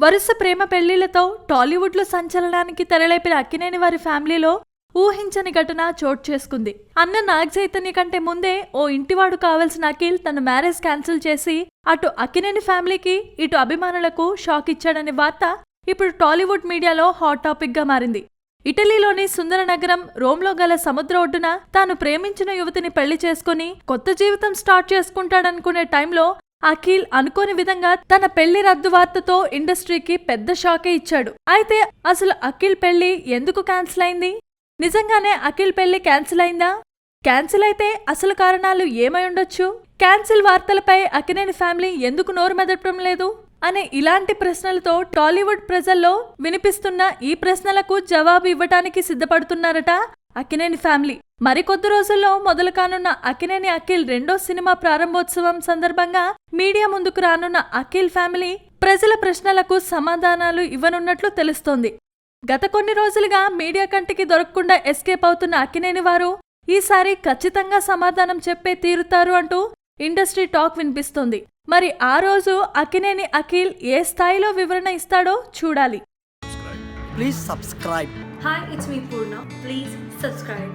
వరుస ప్రేమ పెళ్లిళ్లతో టాలీవుడ్లో సంచలనానికి తెరలేపిన అక్కినేని వారి ఫ్యామిలీలో ఊహించని ఘటన చోటు చేసుకుంది. అన్న నాగ చైతన్య కంటే ముందే ఓ ఇంటివాడు కావాల్సిన అఖిల్ తన మ్యారేజ్ క్యాన్సిల్ చేసి అటు అక్కినేని ఫ్యామిలీకి ఇటు అభిమానులకు షాక్ ఇచ్చాడనే వార్త ఇప్పుడు టాలీవుడ్ మీడియాలో హాట్ టాపిక్ గా మారింది. ఇటలీలోని సుందర నగరం రోమ్లో గల సముద్ర ఒడ్డున తాను ప్రేమించిన యువతిని పెళ్లి చేసుకుని కొత్త జీవితం స్టార్ట్ చేసుకుంటాడనుకునే టైంలో అఖిల్ అనుకోని విధంగా తన పెళ్లి రద్దు వార్తతో ఇండస్ట్రీకి పెద్ద షాకే ఇచ్చాడు. అయితే అసలు అఖిల్ పెళ్లి ఎందుకు క్యాన్సిల్ అయింది? నిజంగానే అఖిల్ పెళ్లి క్యాన్సిల్ అయిందా? క్యాన్సిల్ అయితే అసలు కారణాలు ఏమై ఉండొచ్చు? క్యాన్సిల్ వార్తలపై అక్కినేని ఫ్యామిలీ ఎందుకు నోరు మెదపడం లేదు అనే ఇలాంటి ప్రశ్నలతో టాలీవుడ్ ప్రజల్లో వినిపిస్తున్న ఈ ప్రశ్నలకు జవాబు ఇవ్వటానికి సిద్ధపడుతున్నారట అక్కినేని ఫ్యామిలీ. మరికొద్ది రోజుల్లో మొదలు కానున్న అక్కినేని అఖిల్ రెండో సినిమా ప్రారంభోత్సవం సందర్భంగా మీడియా ముందుకు రానున్న అఖిల్ ఫ్యామిలీ ప్రజల ప్రశ్నలకు సమాధానాలు ఇవ్వనున్నట్లు తెలుస్తోంది. గత కొన్ని రోజులుగా మీడియా కంటికి దొరకకుండా ఎస్కేప్ అవుతున్న అక్కినేని వారు ఈసారి ఖచ్చితంగా సమాధానం చెప్పే తీరుతారు అంటూ ఇండస్ట్రీ టాక్ వినిపిస్తోంది. మరి ఆ రోజు అక్కినేని అఖిల్ ఏ స్థాయిలో వివరణ ఇస్తాడో చూడాలి. Please subscribe. Hi, it's me Purna. Please subscribe.